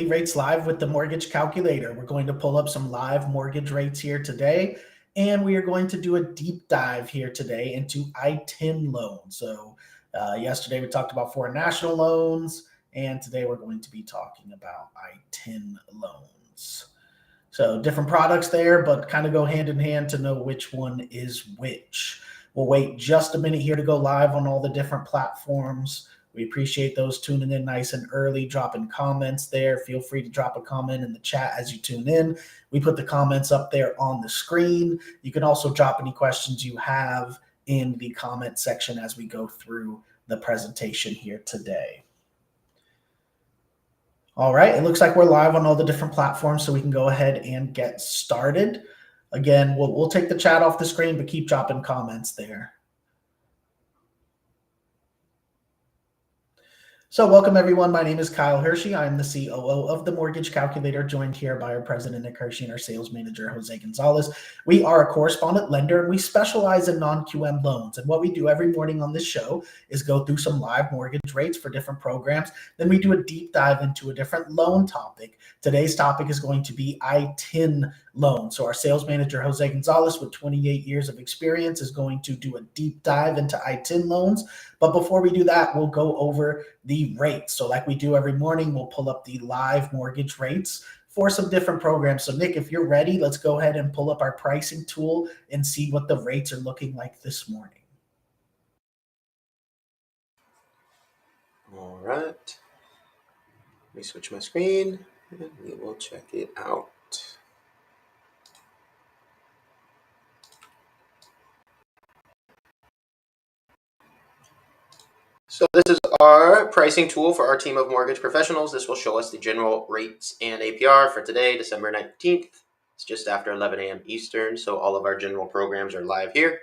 Rates live with the mortgage calculator. We're going to pull up some live mortgage rates here today, and we are going to do a deep dive here today into ITIN loans. So yesterday we talked about foreign national loans, and today we're going to be talking about ITIN loans. So different products there, but kind of go hand in hand to know which one is which. We'll wait just a minute here to go live on all the different platforms. We appreciate those tuning in nice and early, dropping comments there. Feel free to drop a comment in the chat as you tune in. We put the comments up there on the screen. You can also drop any questions you have in the comment section as we go through the presentation here today. All right, it looks like we're live on all the different platforms, so we can go ahead and get started. Again, we'll take the chat off the screen, but keep dropping comments there. So welcome everyone. My name is Kyle Hershey. I'm the COO of the Mortgage Calculator, joined here by our president, Nick Hershey, and our sales manager, Jose Gonzalez. We are a correspondent lender, and we specialize in non-QM loans. And what we do every morning on this show is go through some live mortgage rates for different programs. Then we do a deep dive into a different loan topic. Today's topic is going to be ITIN loans. So our sales manager, Jose Gonzalez, with 28 years of experience, is going to do a deep dive into ITIN loans. But before we do that, we'll go over the rates. So like we do every morning, we'll pull up the live mortgage rates for some different programs. So Nick, if you're ready, let's go ahead and pull up our pricing tool and see what the rates are looking like this morning. All right. Let me switch my screen and we will check it out. So this is our pricing tool for our team of mortgage professionals. This will show us the general rates and APR for today, December 19th. It's just after 11 a.m. Eastern, so all of our general programs are live here.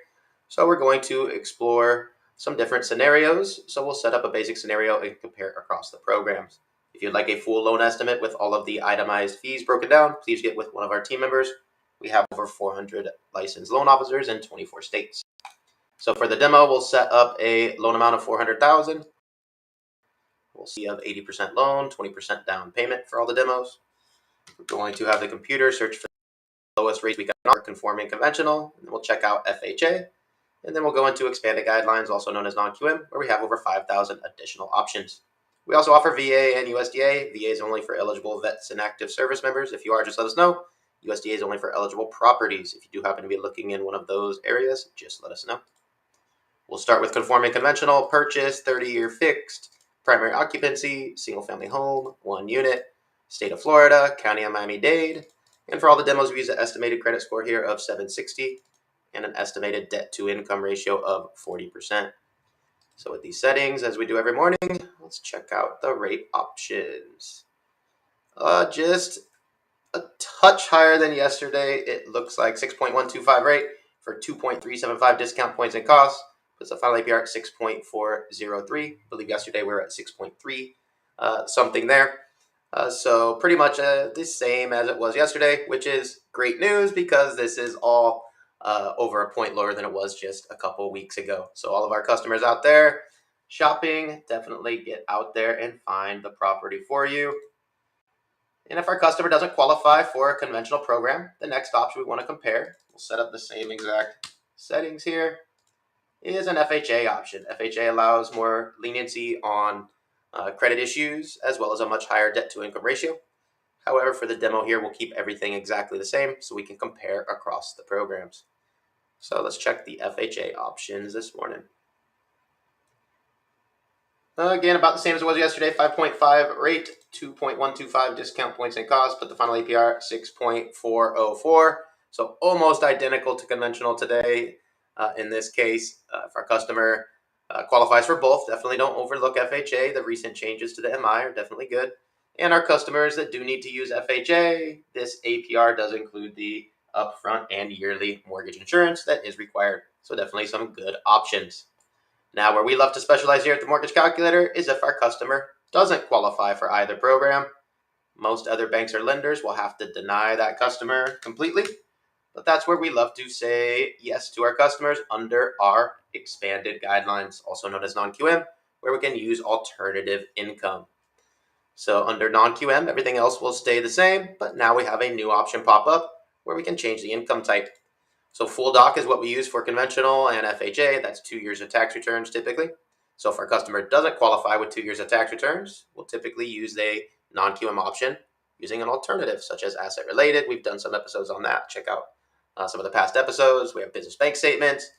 So we're going to explore some different scenarios. So we'll set up a basic scenario and compare across the programs. If you'd like a full loan estimate with all of the itemized fees broken down, please get with one of our team members. We have over 400 licensed loan officers in 24 states. So for the demo, we'll set up a loan amount of $400,000. We'll see of 80% loan, 20% down payment for all the demos. We're going to have the computer search for the lowest rates we can offer, conforming conventional, and then we'll check out FHA. And then we'll go into expanded guidelines, also known as non-QM, where we have over 5,000 additional options. We also offer VA and USDA. VA is only for eligible vets and active service members. If you are, just let us know. USDA is only for eligible properties. If you do happen to be looking in one of those areas, just let us know. We'll start with conforming conventional, purchase, 30-year fixed, primary occupancy, single-family home, 1 unit, state of Florida, county of Miami-Dade. And for all the demos, we use an estimated credit score here of 760 and an estimated debt-to-income ratio of 40%. So with these settings, as we do every morning, let's check out the rate options. Just a touch higher than yesterday. It looks like 6.125 rate for 2.375 discount points and costs. Puts the final APR at 6.403. I believe yesterday we were at 6.3 something there. So pretty much the same as it was yesterday, which is great news because this is all over a point lower than it was just a couple weeks ago. So all of our customers out there shopping, definitely get out there and find the property for you. And if our customer doesn't qualify for a conventional program, the next option we want to compare, we'll set up the same exact settings here, is an FHA option. FHA allows more leniency on credit issues as well as a much higher debt-to-income ratio. However, for the demo here, we'll keep everything exactly the same so we can compare across the programs. So let's check the FHA options this morning. Again, about the same as it was yesterday, 5.5 rate, 2.125 discount points and costs, but the final APR 6.404. So almost identical to conventional today. In this case, if our customer qualifies for both, definitely don't overlook FHA. The recent changes to the MI are definitely good. And our customers that do need to use FHA, this APR does include the upfront and yearly mortgage insurance that is required. So definitely some good options. Now, where we love to specialize here at the Mortgage Calculator is if our customer doesn't qualify for either program. Most other banks or lenders will have to deny that customer completely. But that's where we love to say yes to our customers under our expanded guidelines, also known as non-QM, where we can use alternative income. So under non-QM, everything else will stay the same, but now we have a new option pop up where we can change the income type. So full doc is what we use for conventional and FHA. That's 2 years of tax returns typically. So if our customer doesn't qualify with 2 years of tax returns, we'll typically use a non-QM option using an alternative such as asset related. We've done some episodes on that. Check out some of the past episodes. We have business bank statements.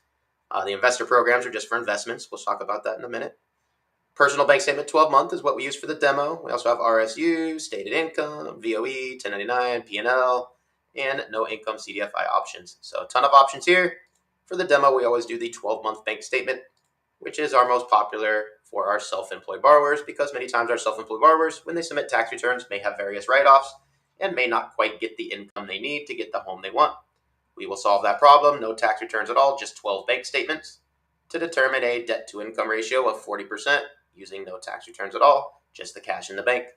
The investor programs are just for investments. We'll talk about that in a minute. Personal bank statement 12-month is what we use for the demo. We also have RSU, stated income, VOE, 1099, P&L, and no income CDFI options. So a ton of options here. For the demo, we always do the 12-month bank statement, which is our most popular for our self-employed borrowers because many times our self-employed borrowers, when they submit tax returns, may have various write-offs and may not quite get the income they need to get the home they want. We will solve that problem. No tax returns at all, just 12 bank statements to determine a debt-to-income ratio of 40% using no tax returns at all, just the cash in the bank.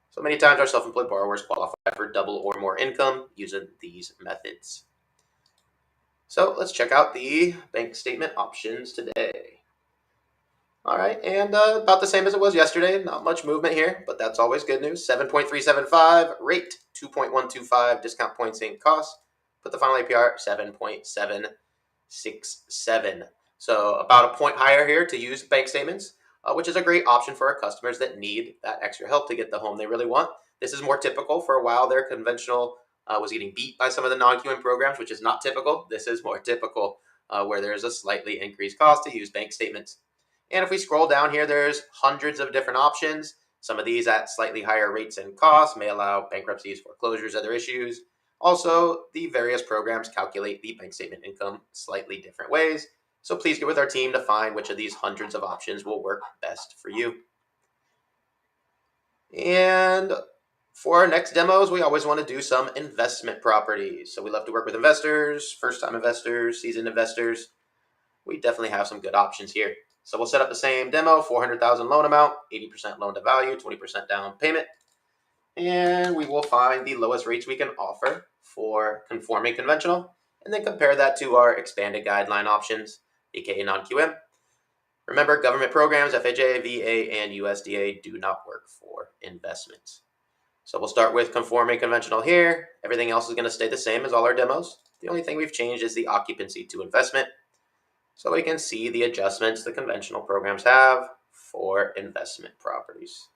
So many times our self-employed borrowers qualify for double or more income using these methods. So let's check out the bank statement options today. All right, and about the same as it was yesterday. Not much movement here, but that's always good news. 7.375 rate, 2.125 discount points in cost. Put the final APR 7.767. So about a point higher here to use bank statements, which is a great option for our customers that need that extra help to get the home they really want. This is more typical. For a while there, conventional was getting beat by some of the non-QM programs, which is not typical. This is more typical where there's a slightly increased cost to use bank statements. And if we scroll down here, there's hundreds of different options. Some of these at slightly higher rates and costs may allow bankruptcies, foreclosures, other issues. Also, the various programs calculate the bank statement income slightly different ways. So please get with our team to find which of these hundreds of options will work best for you. And for our next demos, we always want to do some investment properties. So we love to work with investors, first-time investors, seasoned investors. We definitely have some good options here. So we'll set up the same demo, $400,000 loan amount, 80% loan to value, 20% down payment. And we will find the lowest rates we can offer for conforming conventional, and then compare that to our expanded guideline options, aka non-QM. Remember, government programs, FHA, VA, and USDA do not work for investments. So we'll start with conforming conventional here. Everything else is going to stay the same as all our demos. The only thing we've changed is the occupancy to investment. So we can see the adjustments the conventional programs have for investment properties.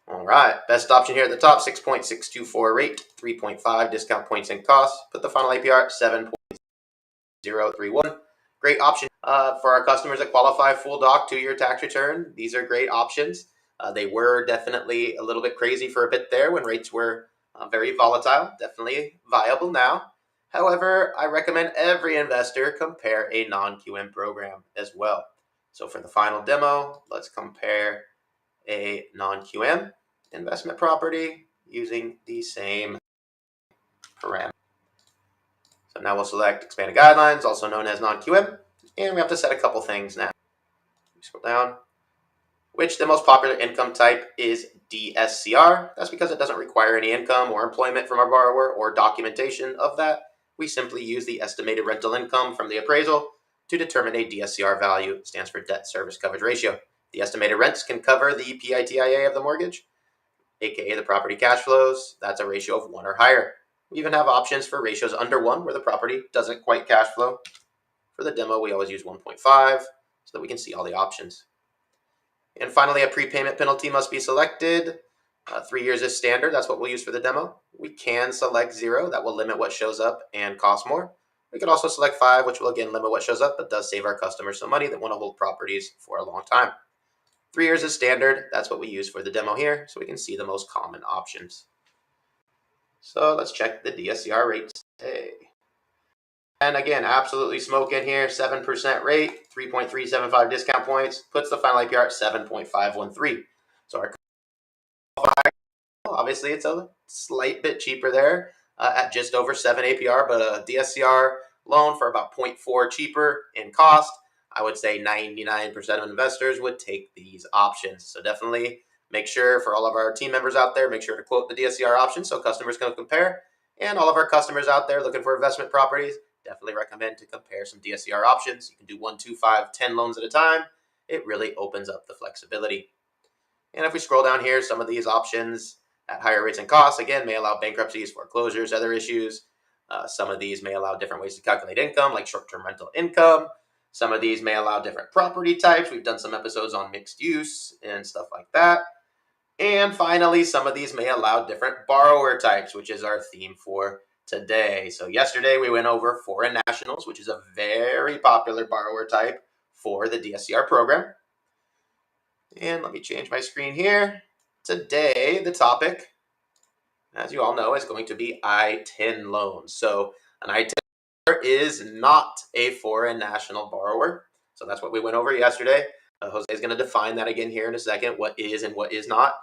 All right, best option here at the top, 6.624 rate, 3.5 discount points in cost. Put the final APR at 7.031. Great option for our customers that qualify full doc 2-year tax return. These are great options. They were definitely a little bit crazy for a bit there when rates were very volatile, definitely viable now. However, I recommend every investor compare a non-QM program as well. So for the final demo, let's compare a non-QM investment property using the same parameters. So now we'll select expanded guidelines, also known as non-QM, and we have to set a couple things now. Scroll down. Which the most popular income type is DSCR. That's because it doesn't require any income or employment from our borrower or documentation of that. We simply use the estimated rental income from the appraisal to determine a DSCR value. It stands for debt service coverage ratio. The estimated rents can cover the PITIA of the mortgage, aka the property cash flows. That's a ratio of 1 or higher. We even have options for ratios under 1 where the property doesn't quite cash flow. For the demo, we always use 1.5 so that we can see all the options. And finally, a prepayment penalty must be selected. 3 years is standard. That's what we'll use for the demo. We can select 0. That will limit what shows up and cost more. We could also select 5, which will again limit what shows up, but does save our customers some money that want to hold properties for a long time. 3 years is standard. That's what we use for the demo here, so we can see the most common options. So let's check the DSCR rates today. And again, absolutely smoking here, 7% rate, 3.375 discount points, puts the final APR at 7.513. So our obviously it's a slight bit cheaper there at just over 7 APR, but a DSCR loan for about 0.4 cheaper in cost. I would say 99% of investors would take these options. So definitely make sure for all of our team members out there, make sure to quote the DSCR option so customers can compare. And all of our customers out there looking for investment properties, definitely recommend to compare some DSCR options. You can do 1, 2, 5, 10 loans at a time. It really opens up the flexibility. And if we scroll down here, some of these options at higher rates and costs, again, may allow bankruptcies, foreclosures, other issues. Some of these may allow different ways to calculate income, like short-term rental income. Some of these may allow different property types. We've done some episodes on mixed use and stuff like that. And finally, some of these may allow different borrower types, which is our theme for today. So yesterday we went over foreign nationals, which is a very popular borrower type for the DSCR program. And let me change my screen here. Today, the topic, as you all know, is going to be ITIN loans. So an ITIN is not a foreign national borrower. So that's what we went over yesterday. Jose is going to define that again here in a second, what is and what is not.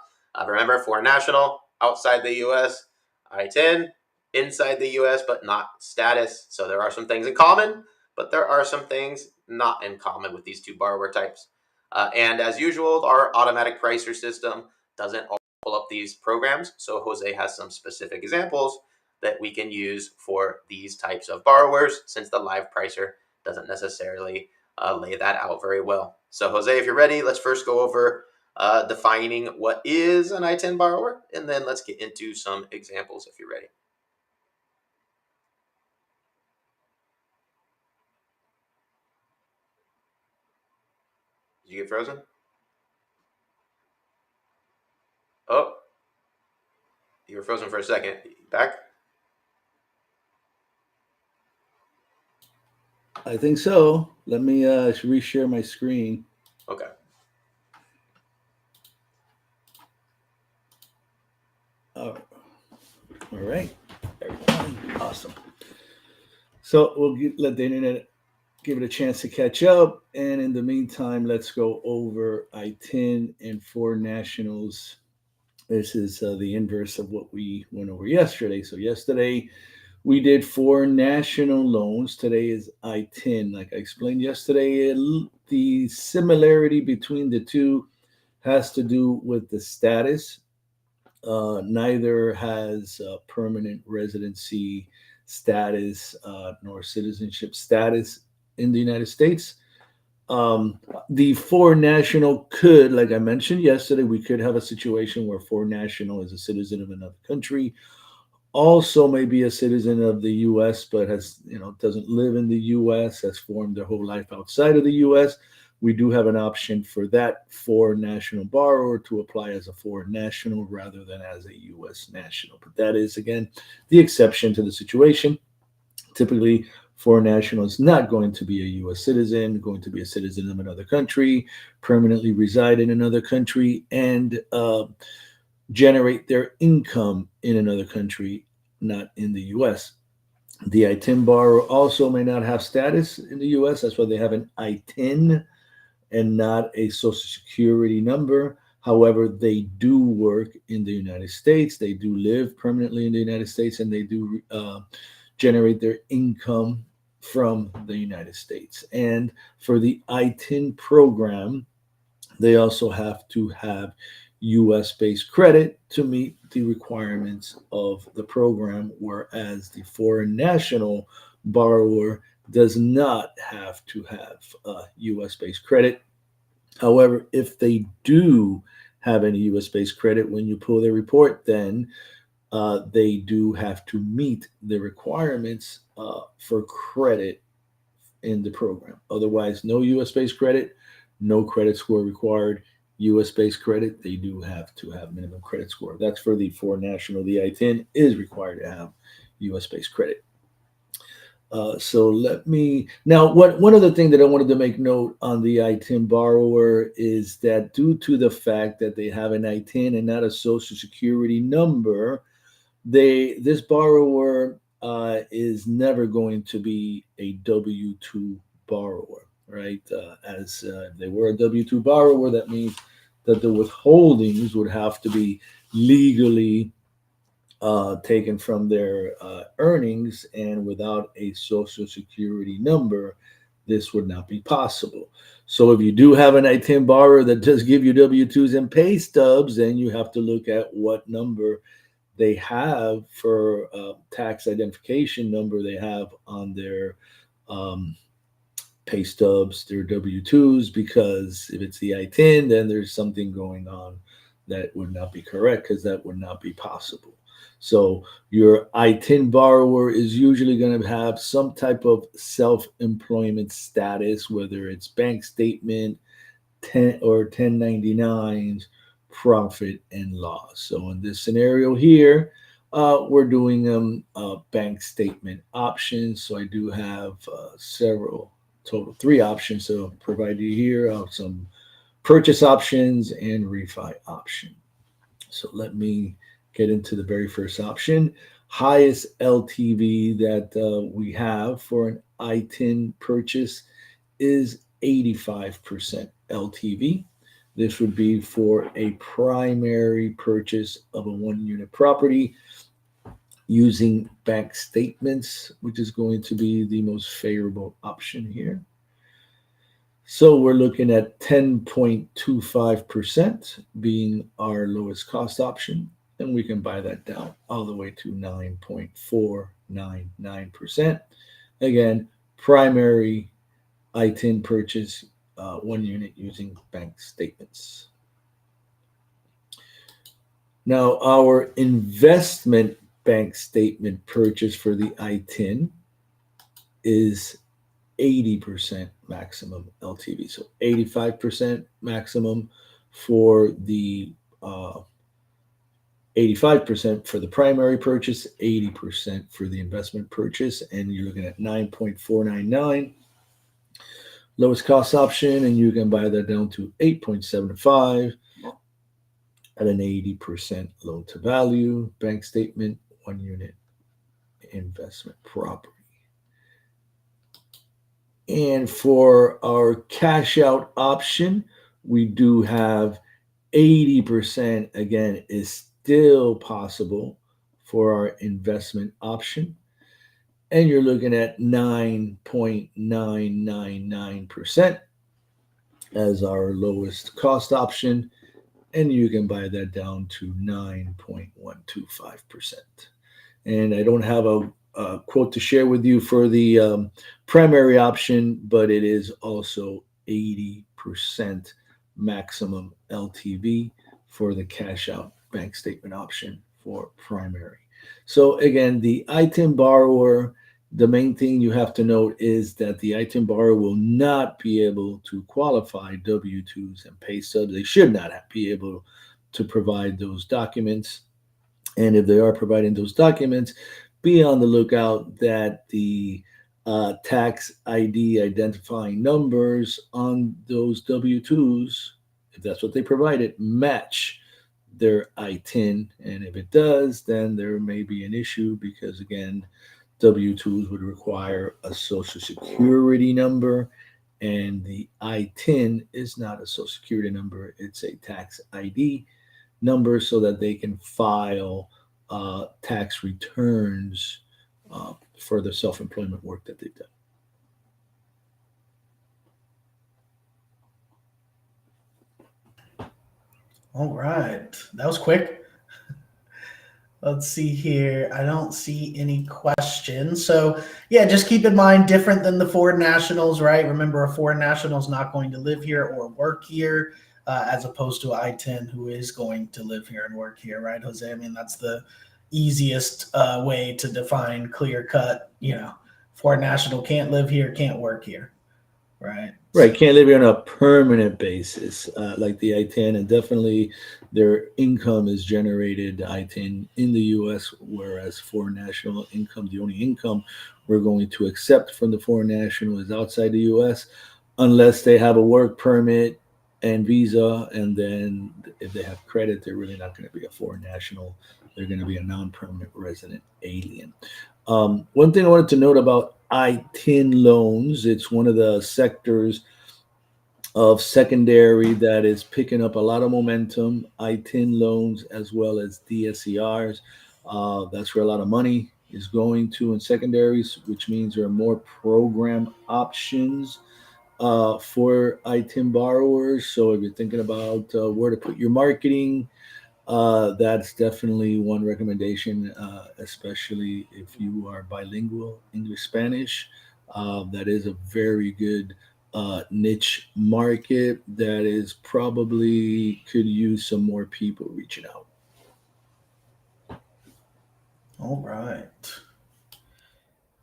Remember, foreign national, outside the U.S., ITIN, inside the U.S., but not status. So there are some things in common, but there are some things not in common with these two borrower types. And as usual, our automatic pricer system doesn't pull up these programs. So Jose has some specific examples that we can use for these types of borrowers, since the live pricer doesn't necessarily lay that out very well. So Jose, if you're ready, let's first go over defining what is an ITIN borrower, and then let's get into some examples if you're ready. Did you get frozen? Oh, you were frozen for a second. Back? I think so. Let me reshare my screen. Okay. All right. Awesome. So we'll let the internet give it a chance to catch up. And in the meantime, let's go over ITIN and foreign nationals. This is the inverse of what we went over yesterday. So yesterday we did foreign national loans. Today is ITIN. Like I explained yesterday, the similarity between the two has to do with the status. Neither has permanent residency status nor citizenship status in the United States. The foreign national could, like I mentioned yesterday, we could have a situation where foreign national is a citizen of another country, also may be a citizen of the U.S., but doesn't live in the U.S., has formed their whole life outside of the U.S. We do have an option for that foreign national borrower to apply as a foreign national rather than as a U.S. national. But that is, again, the exception to the situation. Typically, foreign national is not going to be a U.S. citizen, going to be a citizen of another country, permanently reside in another country, and generate their income in another country, not in the U.S. The ITIN borrower also may not have status in the U.S. That's why they have an ITIN and not a Social Security number. However, they do work in the United States. They do live permanently in the United States, and they do generate their income from the United States. And for the ITIN program, they also have to have US-based credit to meet the requirements of the program, whereas the foreign national borrower does not have to have US-based credit. However, if they do have any US-based credit, when you pull their report, then they do have to meet the requirements for credit in the program. Otherwise, no US-based credit, no credit score required. US-based credit, they do have to have minimum credit score. That's for the foreign national. The ITIN is required to have US-based credit. So let me now. One other thing that I wanted to make note on the ITIN borrower is that due to the fact that they have an ITIN and not a Social Security number, this borrower is never going to be a W-2 borrower, right? As if they were a W-2 borrower, that means that the withholdings would have to be legally taken from their earnings, and without a Social Security number, this would not be possible. So if you do have an ITIN borrower that does give you W-2s and pay stubs, then you have to look at what number they have for tax identification number they have on their pay stubs, their W-2s, because if it's the ITIN, then there's something going on that would not be correct because that would not be possible. So your ITIN borrower is usually going to have some type of self-employment status, whether it's bank statement, 1099s, profit and loss. So in this scenario here, we're doing bank statement options. So I do have several, total 3 options. So provided here some purchase options and refi option. So let me get into the very first option. Highest LTV that we have for an ITIN purchase is 85% LTV. This would be for a primary purchase of a 1-unit property using bank statements, which is going to be the most favorable option here. So we're looking at 10.25% being our lowest cost option, and we can buy that down all the way to 9.499%. Again, primary ITIN purchase, 1 unit using bank statements. Now, our investment bank statement purchase for the ITIN is 80% maximum LTV. So 85% maximum for the 85% for the primary purchase, 80% for the investment purchase, and you're looking at 9.499 lowest cost option, and you can buy that down to 8.75 at an 80% loan to value bank statement, 1 unit investment property. And for our cash out option, we do have 80%, again, is still possible for our investment option. And you're looking at 9.999% as our lowest cost option. And you can buy that down to 9.125%. And I don't have a quote to share with you for the primary option, but it is also 80% maximum LTV for the cash out bank statement option for primary. So again, the ITIN borrower, the main thing you have to note is that the ITIN borrower will not be able to qualify W-2s and pay stubs. They should not be able to provide those documents. And if they are providing those documents, be on the lookout that the tax ID identifying numbers on those W-2s, if that's what they provided, match their ITIN. And if it does, then there may be an issue because, again, W-2s would require a social security number, and the ITIN is not a social security number. It's a tax ID number so that they can file tax returns for the self-employment work that they've done. All right. That was quick. Let's see here. I don't see any questions. So, yeah, just keep in mind, different than the foreign nationals, right? Remember, a foreign national is not going to live here or work here, as opposed to I-10, who is going to live here and work here, right, Jose? I mean, that's the easiest way to define clear cut, foreign national can't live here, can't work here, right? Right, can't live here on a permanent basis like the I-10, and definitely their income is generated I-10 in the U.S., whereas foreign national income, the only income we're going to accept from the foreign national is outside the U.S., unless they have a work permit and visa, and then if they have credit, they're really not going to be a foreign national. They're going to be a non-permanent resident alien. One thing I wanted to note about ITIN loans, it's one of the sectors of secondary that is picking up a lot of momentum. ITIN loans as well as DSCRs. That's where a lot of money is going to in secondaries, which means there are more program options for ITIN borrowers. So if you're thinking about where to put your marketing, that's definitely one recommendation, especially if you are bilingual, English, Spanish. That is a very good niche market that is probably could use some more people reaching out. All right.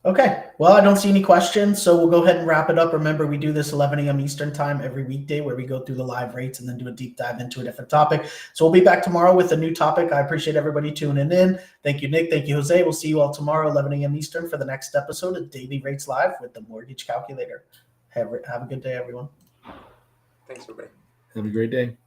Okay. Well, I don't see any questions, so we'll go ahead and wrap it up. Remember, we do this 11 a.m. Eastern time every weekday where we go through the live rates and then do a deep dive into a different topic. So we'll be back tomorrow with a new topic. I appreciate everybody tuning in. Thank you, Nick. Thank you, Jose. We'll see you all tomorrow, 11 a.m. Eastern, for the next episode of Daily Rates Live with the Mortgage Calculator. Have a good day, everyone. Thanks, everybody. Have a great day.